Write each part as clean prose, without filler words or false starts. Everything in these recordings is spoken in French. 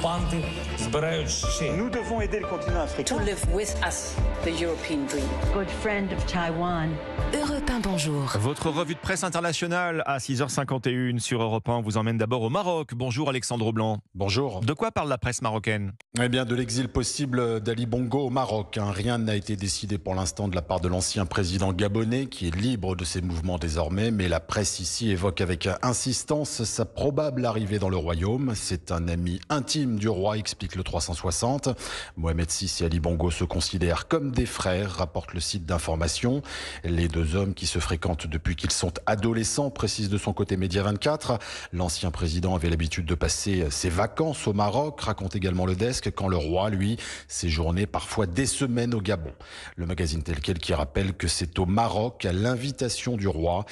Nous devons aider le continent africain. To live with us, the European dream. Good friend of Taiwan. Europe 1, bonjour. Votre revue de presse internationale à 6h51 sur Europe 1 vous emmène d'abord au Maroc. Bonjour Alexandre Blanc. Bonjour. De quoi parle la presse marocaine ? Eh bien, de l'exil possible d'Ali Bongo au Maroc. Rien n'a été décidé pour l'instant de la part de l'ancien président gabonais, qui est libre de ses mouvements désormais. Mais la presse ici évoque avec insistance sa probable arrivée dans le royaume. C'est un ami intime du roi, explique le 360. Mohamed VI et Ali Bongo se considèrent comme des frères, rapporte le site d'information. Les deux hommes qui se fréquentent depuis qu'ils sont adolescents, précise de son côté Média 24. L'ancien président avait l'habitude de passer ses vacances au Maroc, raconte également le desk, quand le roi, lui, séjournait parfois des semaines au Gabon. Le magazine Tel Quel qui rappelle que c'est au Maroc, à l'invitation du roi,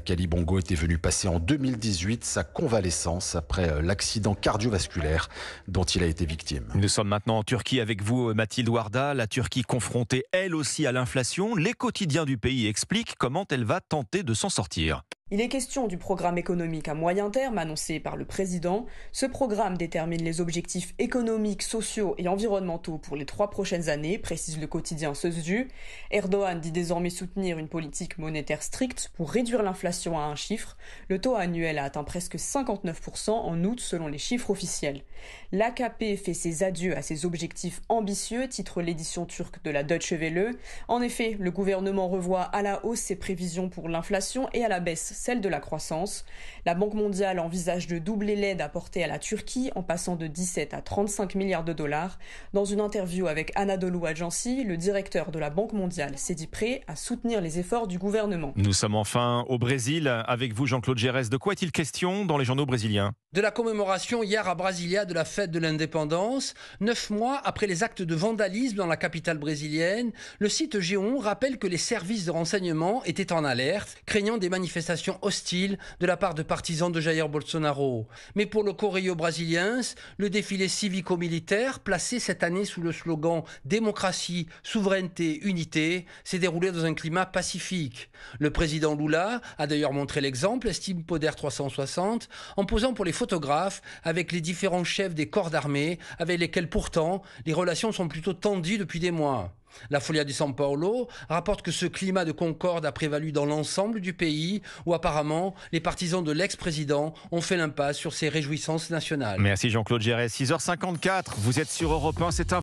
qu'Ali Bongo était venu passer en 2018 sa convalescence après l'accident cardiovasculaire dont il a été victime. Nous sommes maintenant en Turquie avec vous, Mathilde Warda. La Turquie confrontée elle aussi à l'inflation. Les quotidiens du pays expliquent comment elle va tenter de s'en sortir. Il est question du programme économique à moyen terme annoncé par le président. Ce programme détermine les objectifs économiques, sociaux et environnementaux pour les 3 prochaines années, précise le quotidien Sözcü. Erdogan dit désormais soutenir une politique monétaire stricte pour réduire l'inflation à un chiffre. Le taux annuel a atteint presque 59% en août selon les chiffres officiels. L'AKP fait ses adieux à ses objectifs ambitieux, titre l'édition turque de la Deutsche Welle. En effet, le gouvernement revoit à la hausse ses prévisions pour l'inflation et à la baisse celle de la croissance. La Banque mondiale envisage de doubler l'aide apportée à la Turquie en passant de 17 à 35 milliards de dollars. Dans une interview avec Anadolu Ajansi, le directeur de la Banque mondiale s'est dit prêt à soutenir les efforts du gouvernement. Nous sommes enfin au Brésil. Avec vous, Jean-Claude Gérès. De quoi est-il question dans les journaux brésiliens ? De la commémoration hier à Brasilia de la fête de l'indépendance. 9 mois après les actes de vandalisme dans la capitale brésilienne, le site G1 rappelle que les services de renseignement étaient en alerte, craignant des manifestations hostiles de la part de partisans de Jair Bolsonaro. Mais pour le Correio Brasiliense, le défilé civico-militaire, placé cette année sous le slogan « Démocratie, souveraineté, unité », s'est déroulé dans un climat pacifique. Le président Lula a d'ailleurs montré l'exemple, estime Poder 360, en posant pour les photographes avec les différents chefs des corps d'armée, avec lesquels pourtant les relations sont plutôt tendues depuis des mois. La Folia de São Paulo rapporte que ce climat de concorde a prévalu dans l'ensemble du pays, où apparemment les partisans de l'ex-président ont fait l'impasse sur ces réjouissances nationales. Merci Jean-Claude Gérès. 6h54, vous êtes sur Europe 1, c'est un